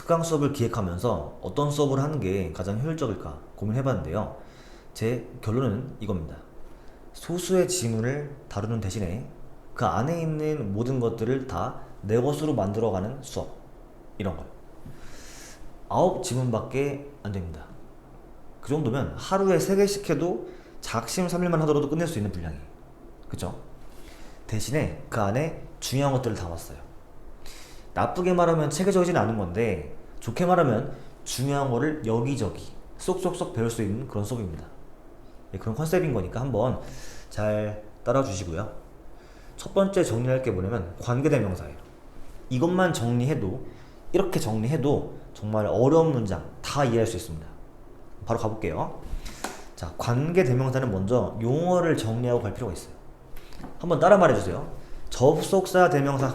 특강 수업을 기획하면서 어떤 수업을 하는 게 가장 효율적일까 고민해봤는데요. 제 결론은 이겁니다. 소수의 지문을 다루는 대신에 그 안에 있는 모든 것들을 다 내 것으로 만들어가는 수업. 이런 거요. 9지문밖에 안 됩니다. 그 정도면 하루에 3개씩 해도 작심삼일만 하더라도 끝낼 수 있는 분량이에요. 그쵸? 대신에 그 안에 중요한 것들을 담았어요. 나쁘게 말하면 체계적이진 않은 건데 좋게 말하면 중요한 거를 여기저기 쏙쏙쏙 배울 수 있는 그런 수업입니다. 네, 그런 컨셉인 거니까 한번 잘 따라와 주시고요. 첫 번째 정리할 게 뭐냐면 관계대명사예요. 이것만 정리해도, 이렇게 정리해도 정말 어려운 문장 다 이해할 수 있습니다. 바로 가볼게요. 자, 관계대명사는 먼저 용어를 정리하고 갈 필요가 있어요. 한번 따라 말해주세요. 접속사 대명사.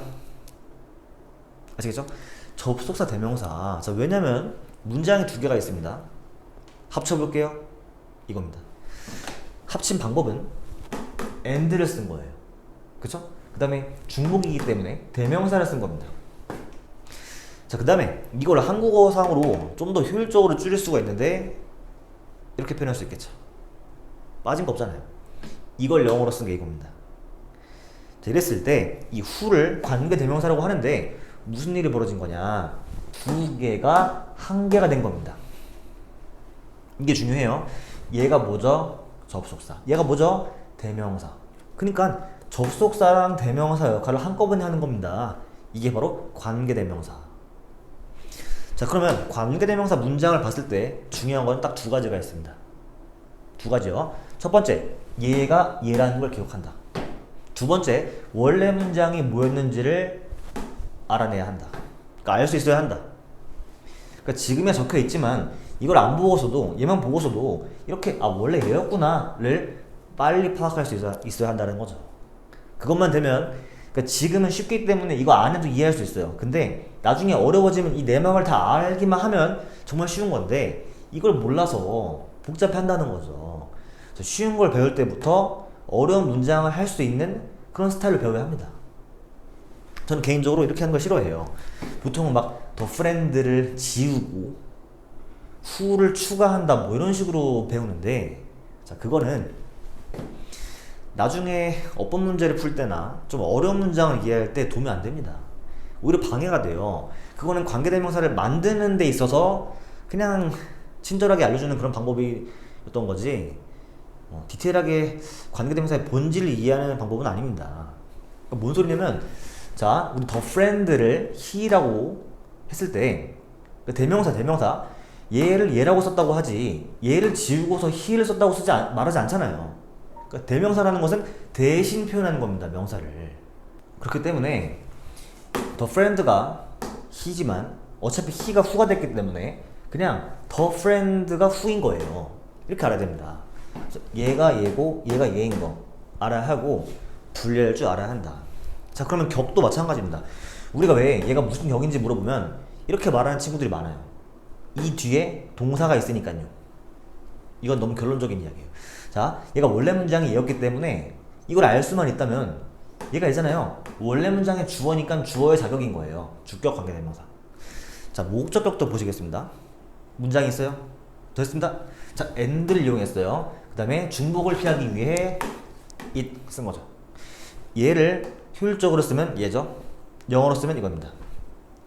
아시겠죠? 접속사 대명사. 자, 왜냐면 문장이 2개가 있습니다. 합쳐볼게요. 이겁니다. 합친 방법은 and를 쓴 거예요. 그쵸? 그 다음에 중복이기 때문에 대명사를 쓴 겁니다. 자, 그 다음에 이걸 한국어상으로 좀 더 효율적으로 줄일 수가 있는데 이렇게 표현할 수 있겠죠. 빠진 거 없잖아요. 이걸 영어로 쓴 게 이겁니다. 자, 이랬을 때 이 who를 관계대명사라고 하는데 무슨 일이 벌어진 거냐, 2개가 1개가 된 겁니다. 이게 중요해요. 얘가 뭐죠? 접속사. 얘가 뭐죠? 대명사. 그러니까 접속사랑 대명사 역할을 한꺼번에 하는 겁니다. 이게 바로 관계대명사. 자, 그러면 관계대명사 문장을 봤을 때 중요한 건 딱 2가지가 있습니다. 2가지요. 첫 번째, 얘가 얘라는 걸 기억한다. 2번째, 원래 문장이 뭐였는지를 알아내야 한다. 그러니까 알 수 있어야 한다. 그러니까 지금에 적혀 있지만 이걸 안 보고서도, 얘만 보고서도 이렇게 원래 얘였구나를 빨리 파악할 수 있어야 한다는 거죠. 그것만 되면, 그러니까 지금은 쉽기 때문에 이거 안 해도 이해할 수 있어요. 근데 나중에 어려워지면 이 내막을 다 알기만 하면 정말 쉬운 건데 이걸 몰라서 복잡해 한다는 거죠. 그래서 쉬운 걸 배울 때부터 어려운 문장을 할 수 있는 그런 스타일을 배워야 합니다. 저는 개인적으로 이렇게 하는 걸 싫어해요. 보통은 막 더 프렌드를 지우고 who를 추가한다 뭐 이런 식으로 배우는데, 자, 그거는 나중에 어법 문제를 풀 때나 좀 어려운 문장을 이해할 때 도움이 안 됩니다. 오히려 방해가 돼요. 그거는 관계대명사를 만드는 데 있어서 그냥 친절하게 알려주는 그런 방법이었던 거지, 디테일하게 관계대명사의 본질을 이해하는 방법은 아닙니다. 그러니까 뭔 소리냐면, 자, 우리 더 프렌드를 he라고 했을 때 대명사 얘를 얘라고 썼다고 하지 얘를 지우고서 he를 썼다고 말하지 않잖아요. 그러니까 대명사라는 것은 대신 표현하는 겁니다. 명사를. 그렇기 때문에 더 프렌드가 he지만 어차피 he가 who가 됐기 때문에 그냥 더 프렌드가 who인 거예요. 이렇게 알아야 됩니다. 얘가 얘고 얘가 얘인 거 알아야 하고 분리할 줄 알아야 한다. 자, 그러면 격도 마찬가지입니다. 우리가 왜 얘가 무슨 격인지 물어보면 이렇게 말하는 친구들이 많아요. 이 뒤에 동사가 있으니까요. 이건 너무 결론적인 이야기예요. 자, 얘가 원래 문장이 얘였기 때문에 이걸 알 수만 있다면, 얘가 있잖아요. 원래 문장의 주어니까 주어의 자격인 거예요. 주격 관계대명사. 자, 목적격도 보시겠습니다. 문장이 있어요. 됐습니다. 자, and를 이용했어요. 그 다음에 중복을 피하기 위해 it 쓴 거죠. 얘를 효율적으로 쓰면 얘죠. 영어로 쓰면 이겁니다.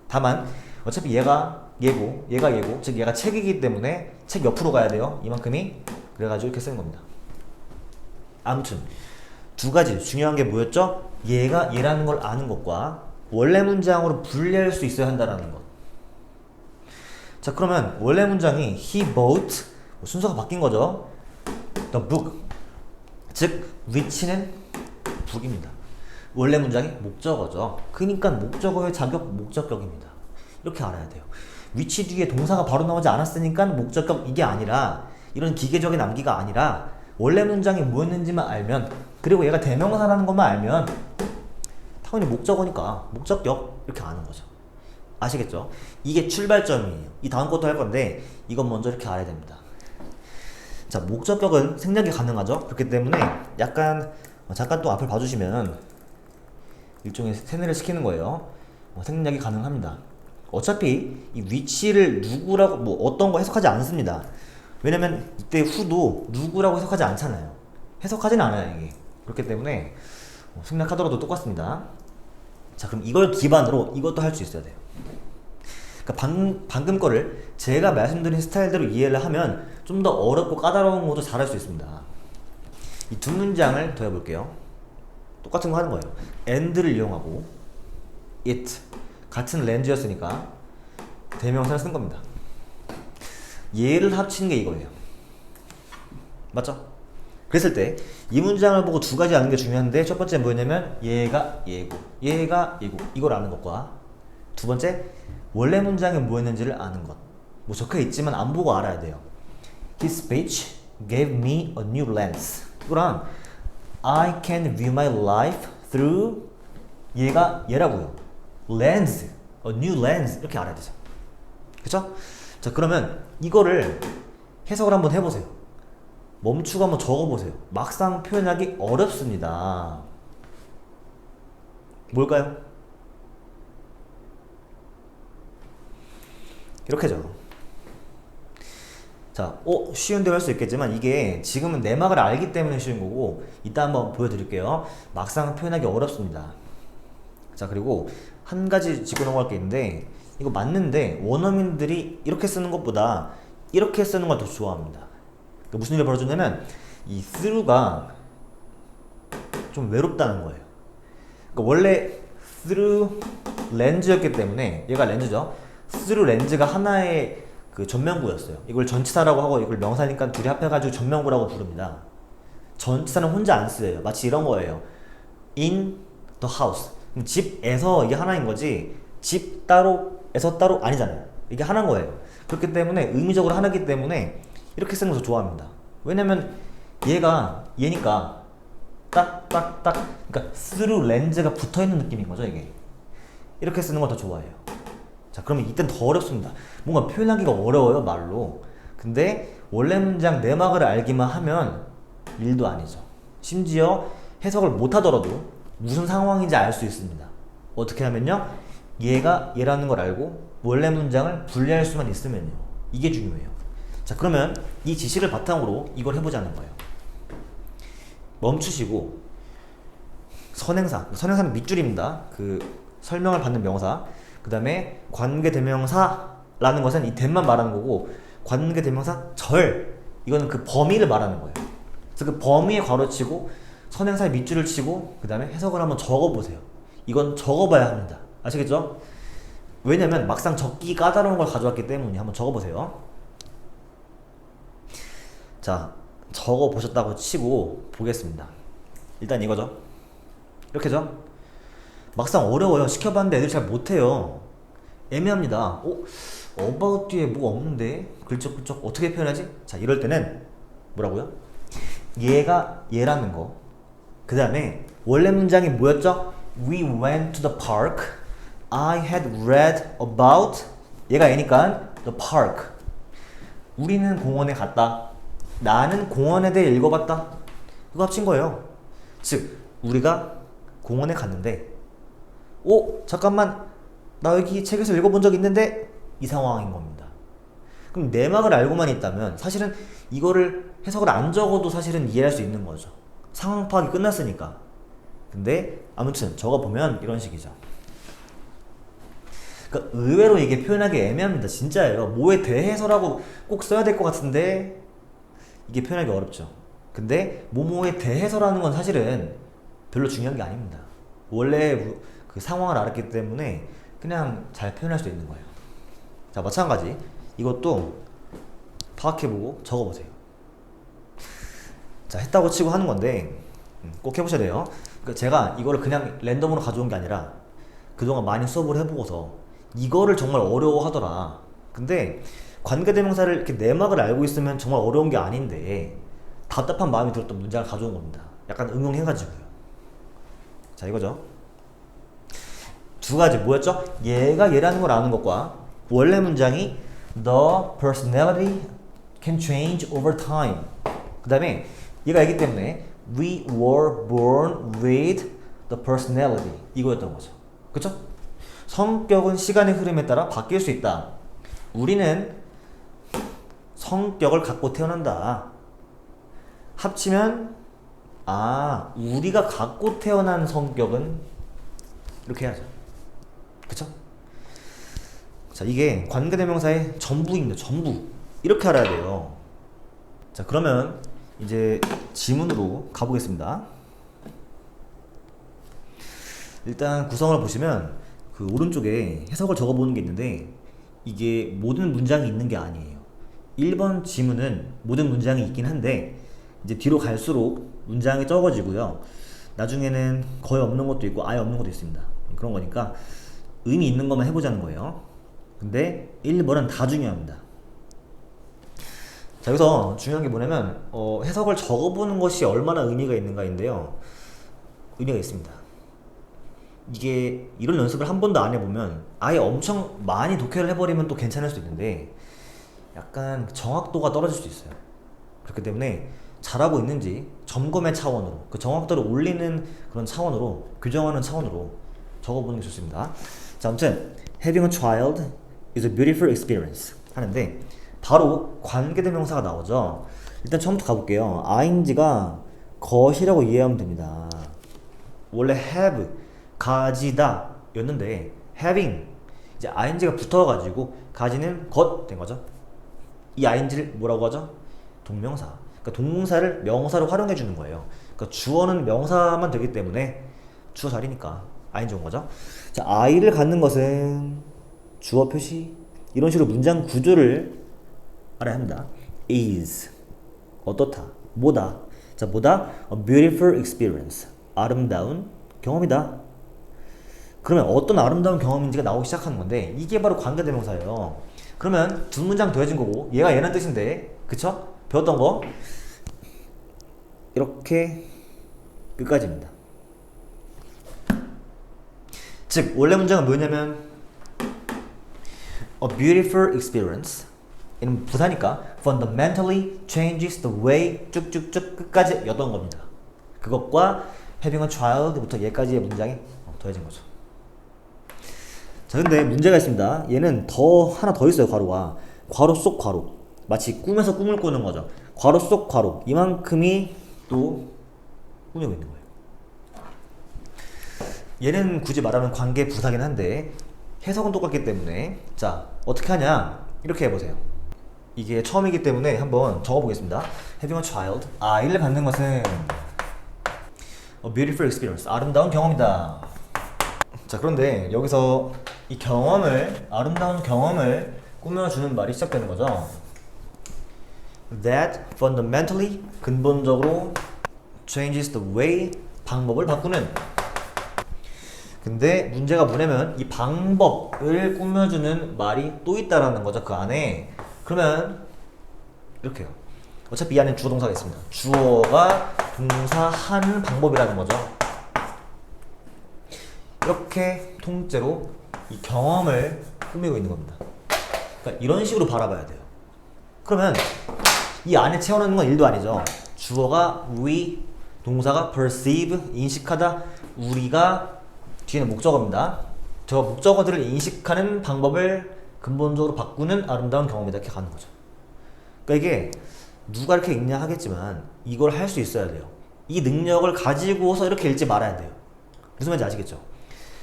다만 어차피 얘가 얘고 얘가 얘고, 즉 얘가 책이기 때문에 책 옆으로 가야 돼요. 이만큼이. 그래가지고 이렇게 쓰는 겁니다. 아무튼 2가지 중요한 게 뭐였죠? 얘가 얘라는 걸 아는 것과 원래 문장으로 분리할 수 있어야 한다는 것. 자, 그러면 원래 문장이 he bought, 순서가 바뀐 거죠. the book, 즉 which는 book입니다. 원래 문장이 목적어죠. 그러니까 목적어의 자격 목적격입니다. 이렇게 알아야 돼요. which 뒤에 동사가 바로 나오지 않았으니까 목적격 이게 아니라, 이런 기계적인 암기가 아니라 원래 문장이 뭐였는지만 알면, 그리고 얘가 대명사라는 것만 알면 당연히 목적어니까 목적격 이렇게 아는 거죠. 아시겠죠? 이게 출발점이에요. 이 다음 것도 할 건데 이건 먼저 이렇게 알아야 됩니다. 자, 목적격은 생략이 가능하죠. 그렇기 때문에 약간 잠깐 또 앞을 봐주시면 일종의 세뇌를 시키는 거예요. 생략이 가능합니다. 어차피 이 위치를 누구라고 뭐 어떤 거 해석하지 않습니다. 왜냐면 이때 who도 누구라고 해석하지 않잖아요. 해석하지는 않아요 이게. 그렇기 때문에 생략하더라도 똑같습니다. 자 그럼 이걸 기반으로 이것도 할 수 있어야 돼요. 그러니까 방금 거를 제가 말씀드린 스타일대로 이해를 하면 좀 더 어렵고 까다로운 것도 잘할 수 있습니다. 이 두 문장을 더 해볼게요. 똑같은 거 하는 거예요. and를 이용하고 it 같은 렌즈였으니까 대명사를 쓴 겁니다. 얘를 합치는 게 이거예요. 맞죠? 그랬을 때 이 문장을 보고 두 가지 아는 게 중요한데 첫 번째 뭐였냐면 얘가 얘고 얘가 얘고 이걸 아는 것과 두 번째 원래 문장이 뭐였는지를 아는 것. 뭐 적혀 있지만 안 보고 알아야 돼요. His speech gave me a new lens. 이거랑 I can view my life through 얘가 얘라고요. lens, a new lens 이렇게 알아야 되죠. 그쵸? 자 그러면 이거를 해석을 한번 해보세요. 멈추고 한번 적어보세요. 막상 표현하기 어렵습니다. 뭘까요? 이렇게죠. 자, 쉬운 대로 할 수 있겠지만 이게 지금은 내막을 알기 때문에 쉬운 거고 이따 한번 보여드릴게요. 막상 표현하기 어렵습니다. 자, 그리고 한 가지 짚고 넘어갈 게 있는데 이거 맞는데 원어민들이 이렇게 쓰는 것보다 이렇게 쓰는 걸 더 좋아합니다. 그러니까 무슨 일이 벌어졌냐면 이 through가 좀 외롭다는 거예요. 그러니까 원래 through 렌즈였기 때문에 얘가 렌즈죠. through 렌즈가 하나의 그 전면구였어요. 이걸 전치사라고 하고 이걸 명사니까 둘이 합해가지고 전면구라고 부릅니다. 전치사는 혼자 안 쓰여요. 마치 이런 거예요. in the house. 집에서 이게 하나인 거지 집 따로에서 따로 아니잖아요. 이게 하나인 거예요. 그렇기 때문에 의미적으로 하나이기 때문에 이렇게 쓰는 거 더 좋아합니다. 왜냐면 얘니까 딱딱딱 그러니까 through 렌즈가 붙어있는 느낌인 거죠 이게. 이렇게 쓰는 거 더 좋아해요. 자 그러면 이땐 더 어렵습니다. 뭔가 표현하기가 어려워요 말로. 근데 원래 문장 내막을 알기만 하면 일도 아니죠. 심지어 해석을 못하더라도 무슨 상황인지 알 수 있습니다. 어떻게 하면요 얘가 얘라는 걸 알고 원래 문장을 분리할 수만 있으면요. 이게 중요해요. 자 그러면 이 지식을 바탕으로 이걸 해보자는 거예요. 멈추시고 선행사는 밑줄입니다. 그 설명을 받는 명사. 그 다음에 관계대명사라는 것은 이 대만 말하는 거고 관계대명사 절 이거는 그 범위를 말하는 거예요. 그래서 그 범위에 괄호치고 선행사에 밑줄을 치고 그 다음에 해석을 한번 적어보세요. 이건 적어봐야 합니다. 아시겠죠? 왜냐면 막상 적기 까다로운 걸 가져왔기 때문에 한번 적어보세요. 자 적어보셨다고 치고 보겠습니다. 일단 이거죠. 이렇게죠. 막상 어려워요. 시켜봤는데 애들이 잘 못해요. 애매합니다. about 뒤에 뭐가 없는데 글쩍글쩍 어떻게 표현하지? 자 이럴 때는 뭐라고요? 얘가 얘라는 거. 그 다음에 원래 문장이 뭐였죠? We went to the park. I had read about 얘가 얘니까 the park. 우리는 공원에 갔다. 나는 공원에 대해 읽어봤다. 그거 합친 거예요. 즉 우리가 공원에 갔는데 잠깐만 나 여기 책에서 읽어본 적 있는데 이 상황인 겁니다. 그럼 내막을 알고만 있다면 사실은 이거를 해석을 안 적어도 사실은 이해할 수 있는 거죠. 상황 파악이 끝났으니까. 근데 아무튼 적어보면 이런 식이죠. 그러니까 의외로 이게 표현하기 애매합니다. 진짜예요. 뭐에 대해서라고 꼭 써야 될 것 같은데 이게 표현하기 어렵죠. 근데 뭐뭐에 대해서라는 건 사실은 별로 중요한 게 아닙니다. 원래 그 상황을 알았기 때문에 그냥 잘 표현할 수 있는 거예요. 자 마찬가지 이것도 파악해보고 적어보세요. 자 했다고 치고 하는 건데 꼭 해보셔야 돼요. 그러니까 제가 이거를 그냥 랜덤으로 가져온 게 아니라 그동안 많이 수업을 해보고서 이거를 정말 어려워하더라. 근데 관계대명사를 이렇게 내막을 알고 있으면 정말 어려운 게 아닌데 답답한 마음이 들었던 문장을 가져온 겁니다. 약간 응용해가지고요. 자 이거죠. 두 가지 뭐였죠? 얘가 얘라는 걸 아는 것과 원래 문장이 The personality can change over time. 그 다음에 얘가 얘기 때문에 We were born with the personality 이거였던 거죠. 그쵸? 성격은 시간의 흐름에 따라 바뀔 수 있다. 우리는 성격을 갖고 태어난다. 합치면 우리가 갖고 태어난 성격은 이렇게 해야죠. 그쵸? 자, 이게 관계대명사의 전부입니다. 전부. 이렇게 알아야 돼요. 자, 그러면 이제 지문으로 가보겠습니다. 일단 구성을 보시면 그 오른쪽에 해석을 적어보는 게 있는데 이게 모든 문장이 있는 게 아니에요. 1번 지문은 모든 문장이 있긴 한데 이제 뒤로 갈수록 문장이 적어지고요. 나중에는 거의 없는 것도 있고 아예 없는 것도 있습니다. 그런 거니까 의미 있는 것만 해보자는 거예요. 근데 1번은 다 중요합니다. 자, 여기서 중요한 게 뭐냐면 해석을 적어보는 것이 얼마나 의미가 있는가인데요. 의미가 있습니다. 이게 이런 연습을 한 번도 안 해보면 아예 엄청 많이 독해를 해버리면 또 괜찮을 수도 있는데 약간 정확도가 떨어질 수도 있어요. 그렇기 때문에 잘하고 있는지 점검의 차원으로 그 정확도를 올리는 그런 차원으로 교정하는 차원으로 적어보는 게 좋습니다. 자, 아무튼 having a child is a beautiful experience 하는데 바로 관계대명사가 나오죠. 일단 처음부터 가볼게요. ing가 것이라고 이해하면 됩니다. 원래 have 가지다 였는데 having 이제 ing가 붙어가지고 가지는 것 된 거죠. 이 ing를 뭐라고 하죠? 동명사. 그러니까 동사를 명사로 활용해 주는 거예요. 그러니까 주어는 명사만 되기 때문에 주어 자리니까 ing 온 거죠. 자, i를 갖는 것은 주어 표시 이런 식으로 문장 구조를 알아야 합니다. is 어떻다 뭐다. 자, 뭐다? A beautiful experience 아름다운 경험이다. 그러면 어떤 아름다운 경험인지가 나오기 시작하는 건데 이게 바로 관계대명사예요. 그러면 두 문장 더해진 거고 얘가 얘는 뜻인데 그쵸? 배웠던 거 이렇게 끝까지입니다. 즉 원래 문장은 뭐였냐면 A beautiful experience 이는 부사니까 fundamentally changes the way 쭉쭉쭉 끝까지 였던 겁니다. 그것과 having a child부터 얘까지의 문장이 더해진 거죠. 자, 근데 문제가 있습니다. 얘는 하나 더 있어요. 괄호가 괄호 속 괄호 마치 꿈에서 꿈을 꾸는 거죠. 괄호 속 괄호 이만큼이 또 꾸미고 있는 거예요. 얘는 굳이 말하면 관계 부사긴 한데 해석은 똑같기 때문에 자, 어떻게 하냐 이렇게 해보세요. 이게 처음이기 때문에 한번 적어보겠습니다. Having a child 아이를 갖는 것은 A beautiful experience 아름다운 경험이다. 자, 그런데 여기서 이 경험을 아름다운 경험을 꾸며주는 말이 시작되는 거죠. That fundamentally 근본적으로 changes the way 방법을 바꾸는. 근데 문제가 뭐냐면 이 방법을 꾸며주는 말이 또 있다라는 거죠. 그 안에. 그러면 이렇게요. 어차피 이 안에 주어 동사가 있습니다. 주어가 동사하는 방법이라는 거죠. 이렇게 통째로 이 경험을 꾸미고 있는 겁니다. 그러니까 이런 식으로 바라봐야 돼요. 그러면 이 안에 채워넣는 건 일도 아니죠. 주어가 we, 동사가 perceive, 인식하다, 우리가 뒤에는 목적어입니다. 저 목적어들을 인식하는 방법을 근본적으로 바꾸는 아름다운 경험이다. 이렇게 가는 거죠. 그러니까 이게 누가 이렇게 읽냐 하겠지만 이걸 할 수 있어야 돼요. 이 능력을 가지고서 이렇게 읽지 말아야 돼요. 무슨 말인지 아시겠죠?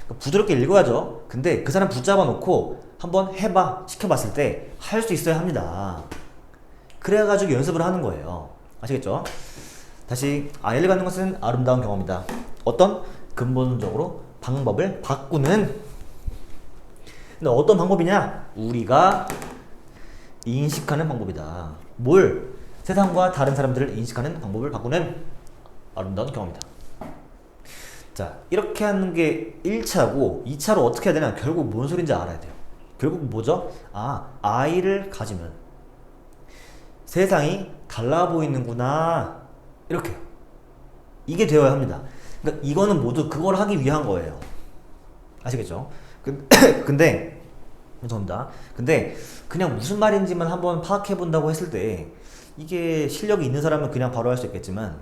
그러니까 부드럽게 읽어야죠. 근데 그 사람 붙잡아 놓고 한번 해봐 시켜봤을 때 할 수 있어야 합니다. 그래가지고 연습을 하는 거예요. 아시겠죠? 다시 아이를 갖는 것은 아름다운 경험이다. 어떤? 근본적으로 방법을 바꾸는. 근데 어떤 방법이냐? 우리가 인식하는 방법이다. 뭘? 세상과 다른 사람들을 인식하는 방법을 바꾸는 아름다운 경험이다. 자, 이렇게 하는 게 1차고 2차로 어떻게 해야 되냐? 결국 뭔 소린지 알아야 돼요. 결국 뭐죠? 아이를 가지면 세상이 달라 보이는구나. 이렇게. 이게 되어야 합니다. 그러니까 이거는 모두 그걸 하기 위한 거예요. 아시겠죠? 근데 죄송합니다. 근데 그냥 무슨 말인지만 한번 파악해 본다고 했을 때 이게 실력이 있는 사람은 그냥 바로 할 수 있겠지만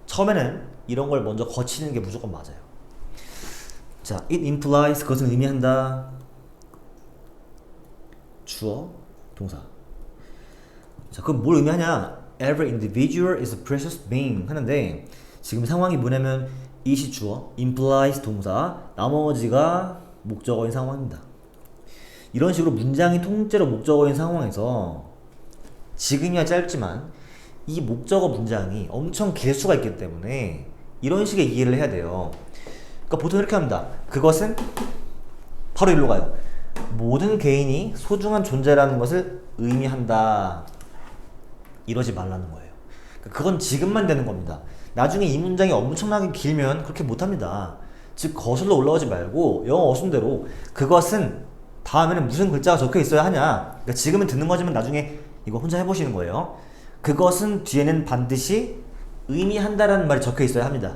처음에는 이런 걸 먼저 거치는 게 무조건 맞아요. 자, it implies 그것은 의미한다. 주어, 동사. 자, 그럼 뭘 의미하냐? Every individual is a precious being 하는데 지금 상황이 뭐냐면 it이 주어, implies 동사, 나머지가 목적어인 상황입니다. 이런 식으로 문장이 통째로 목적어인 상황에서 지금이야 짧지만 이 목적어 문장이 엄청 길 수가 있기 때문에 이런 식의 이해를 해야 돼요. 그러니까 보통 이렇게 합니다. 그것은 바로 일로 가요. 모든 개인이 소중한 존재라는 것을 의미한다. 이러지 말라는 거예요. 그건 지금만 되는 겁니다. 나중에 이 문장이 엄청나게 길면 그렇게 못합니다. 즉 거슬러 올라오지 말고 영어 어순대로 그것은 다음에는 무슨 글자가 적혀 있어야 하냐. 그러니까 지금은 듣는 거지만 나중에 이거 혼자 해보시는 거예요. 그것은 뒤에는 반드시 의미한다라는 말이 적혀 있어야 합니다.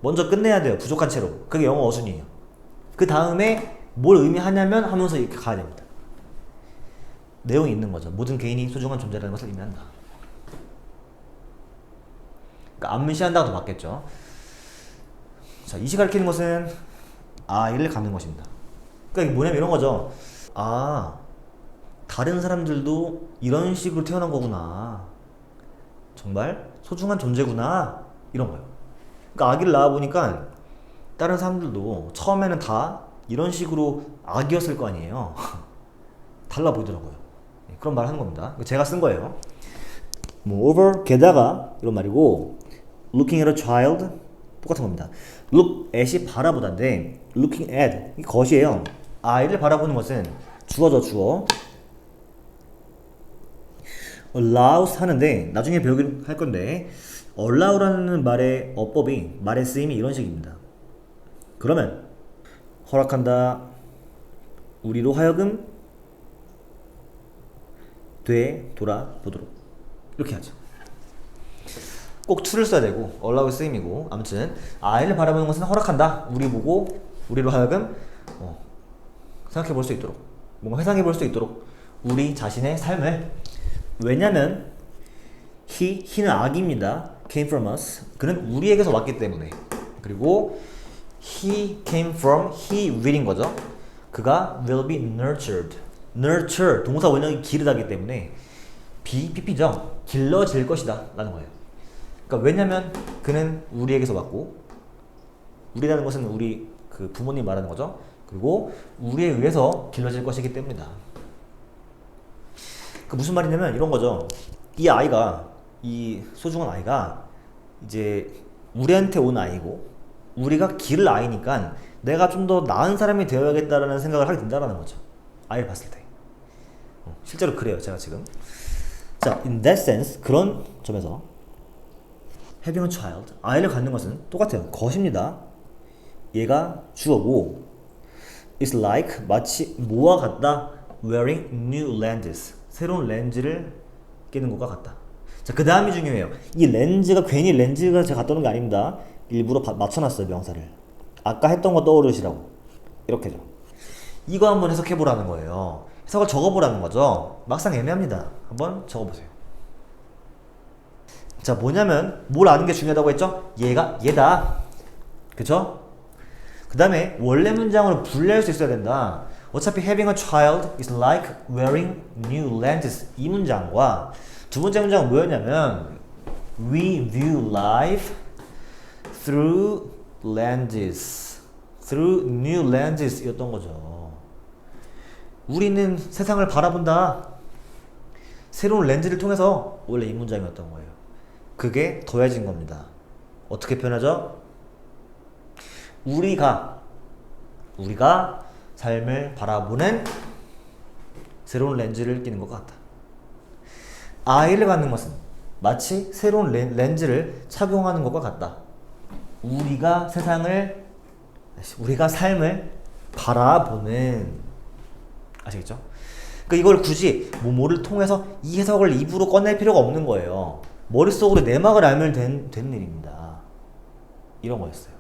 먼저 끝내야 돼요. 부족한 채로. 그게 영어 어순이에요. 그 다음에 뭘 의미하냐면 하면서 이렇게 가야 됩니다. 내용이 있는 거죠. 모든 개인이 소중한 존재라는 것을 의미한다. 그러니까 암시한다가 더 맞겠죠. 자, 이시 가리키는 것은 아이를 갖는 것입니다. 그러니까 이게 뭐냐면 이런 거죠. 아, 다른 사람들도 이런 식으로 태어난 거구나. 정말 소중한 존재구나. 이런 거예요. 그러니까 아기를 낳아보니까 다른 사람들도 처음에는 다 이런 식으로 아기였을 거 아니에요. 달라 보이더라고요. 그런 말 하는 겁니다. 제가 쓴 거예요. Moreover, 게다가 이런 말이고 looking at a child 똑같은 겁니다. look at이 바라보다인데 looking at 이 것이에요. 아이를 바라보는 것은 주어죠, 주어. allows 하는데 나중에 배우긴 할 건데 allow라는 말의 어법이 말의 쓰임이 이런 식입니다. 그러면 허락한다. 우리로 하여금 돌아보도록 이렇게 하죠. 꼭 to를 써야 되고 allow의 쓰임이고 아무튼 아이를 바라보는 것은 허락한다. 우리 보고 우리로 하여금 생각해 볼 수 있도록 뭔가 회상해 볼 수 있도록 우리 자신의 삶을 왜냐면 he는 아기입니다. came from us. 그는 우리에게서 왔기 때문에 그리고 he came from he will인 거죠. 그가 will be nurtured. nurture 동사 원형이 기르다기 때문에 BPP죠. 길러질 것이다 라는 거예요. 그러니까 왜냐면 그는 우리에게서 왔고 우리라는 것은 우리 그 부모님 말하는 거죠. 그리고 우리에 의해서 길러질 것이기 때문이다. 그 무슨 말이냐면 이런 거죠. 이 아이가 이 소중한 아이가 이제 우리한테 온 아이고 우리가 기를 아이니까 내가 좀 더 나은 사람이 되어야겠다라는 생각을 하게 된다는 거죠. 아이를 봤을 때. 실제로 그래요. 제가 지금. 자, in that sense 그런 점에서 having a child 아이를 갖는 것은 똑같아요. 것입니다. 얘가 주어고 it's like 마치 뭐와 같다 wearing new lenses 새로운 렌즈를 끼는 것과 같다. 자, 그 다음이 중요해요. 이 렌즈가 괜히 렌즈가 제가 갖다 놓은 게 아닙니다. 일부러 맞춰놨어요. 명사를. 아까 했던 거 떠오르시라고. 이렇게죠. 이거 한번 해석해보라는 거예요. 해석을 적어보라는 거죠. 막상 애매합니다. 한번 적어보세요. 자, 뭐냐면 뭘 아는 게 중요하다고 했죠? 얘다. 그쵸? 그 다음에 원래 문장으로 분리할 수 있어야 된다. 어차피 having a child is like wearing new lenses 이 문장과 두 번째 문장은 뭐였냐면 we view life through lenses through new lenses 이었던 거죠. 우리는 세상을 바라본다. 새로운 렌즈를 통해서 원래 이 문장이었던 거예요. 그게 더해진 겁니다. 어떻게 표현하죠? 우리가 삶을 바라보는 새로운 렌즈를 끼는 것 같다. 아이를 갖는 것은 마치 새로운 렌즈를 착용하는 것과 같다. 우리가 삶을 바라보는 아시겠죠? 그러니까 이걸 굳이 뭐를 통해서 이 해석을 입으로 꺼낼 필요가 없는 거예요. 머릿속으로 내막을 알면 되는 일입니다. 이런 거였어요.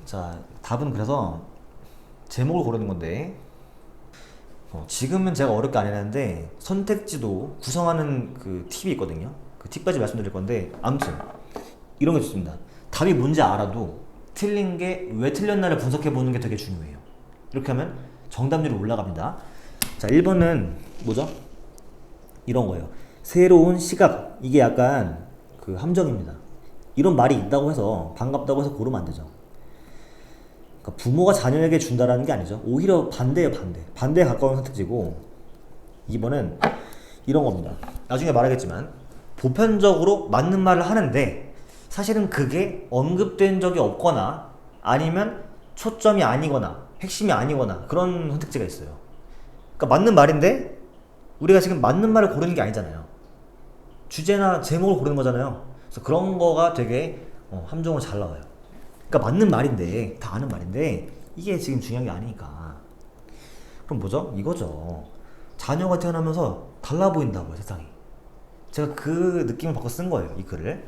자, 답은 그래서 제목을 고르는 건데 지금은 제가 어렵게 안 해놨는데 선택지도 구성하는 그 팁이 있거든요. 그 팁까지 말씀드릴 건데 아무튼 이런 게 좋습니다. 답이 뭔지 알아도 틀린 게 왜 틀렸나를 분석해 보는 게 되게 중요해요. 이렇게 하면 정답률이 올라갑니다. 자, 1번은 뭐죠? 이런 거예요. 새로운 시각. 이게 약간 그 함정입니다. 이런 말이 있다고 해서 반갑다고 해서 고르면 안 되죠. 그러니까 부모가 자녀에게 준다라는 게 아니죠. 오히려 반대예요, 반대. 반대에 가까운 선택지고 2번은 이런 겁니다. 나중에 말하겠지만 보편적으로 맞는 말을 하는데 사실은 그게 언급된 적이 없거나 아니면 초점이 아니거나 핵심이 아니거나 그런 선택지가 있어요. 그러니까 맞는 말인데 우리가 지금 맞는 말을 고르는 게 아니잖아요. 주제나 제목을 고르는 거잖아요. 그래서 그런 거가 되게 함정으로 잘 나와요. 그러니까 맞는 말인데 다 아는 말인데 이게 지금 중요한 게 아니니까. 그럼 뭐죠? 이거죠. 자녀가 태어나면서 달라 보인다고요, 세상이. 제가 그 느낌을 받고 쓴 거예요, 이 글을.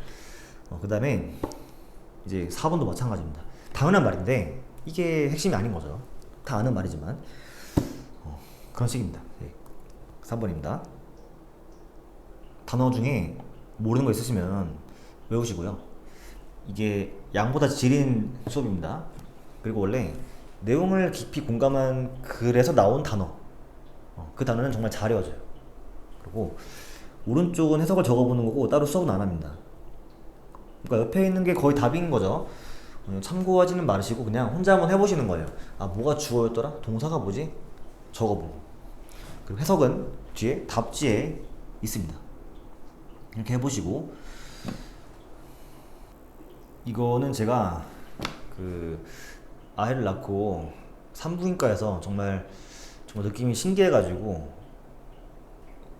그 다음에 이제 4번도 마찬가지입니다. 당연한 말인데 이게 핵심이 아닌 거죠. 다 아는 말이지만 그런 식입니다. 네. 3번입니다. 단어 중에 모르는 거 있으시면 외우시고요. 이게 양보다 질인 수업입니다. 그리고 원래 내용을 깊이 공감한 글에서 나온 단어, 그 단어는 정말 잘 외워져요. 그리고 오른쪽은 해석을 적어보는 거고 따로 수업은 안 합니다. 그러니까 옆에 있는 게 거의 답인 거죠. 참고하지는 마시고 그냥 혼자 한번 해보시는 거예요. 아, 뭐가 주어였더라? 동사가 뭐지? 적어보고. 그리고 해석은 뒤에 답지에 있습니다. 이렇게 해보시고, 이거는 제가 그 아이를 낳고 산부인과에서 정말 느낌이 신기해가지고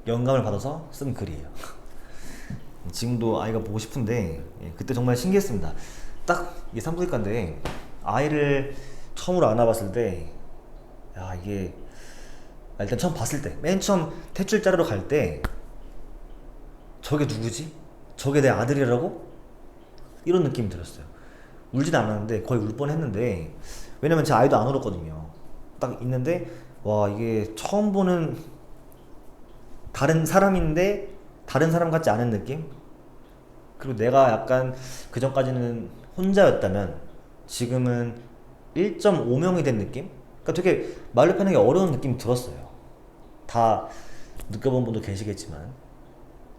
영감을 받아서 쓴 글이에요. 지금도 아이가 보고 싶은데 그때 정말 신기했습니다. 딱 이게 산부인과인데 아이를 처음으로 안아봤을 때, 야, 이게 일단 처음 봤을 때, 맨 처음 탯줄 자르러 갈 때 저게 누구지? 저게 내 아들이라고? 이런 느낌이 들었어요. 울진 않았는데 거의 울 뻔했는데, 왜냐면 제 아이도 안 울었거든요. 딱 있는데 와, 이게 처음 보는 다른 사람인데 다른 사람 같지 않은 느낌? 그리고 내가 약간 그 전까지는 혼자였다면 지금은 1.5명이 된 느낌? 그러니까 되게 말로 표현하기 어려운 느낌이 들었어요. 다 느껴본 분도 계시겠지만.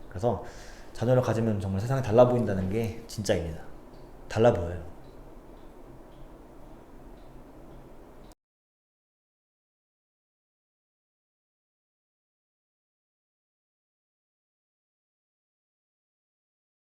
그래서 자녀를 가지면 정말 세상이 달라 보인다는 게 진짜입니다. 달라 보여요.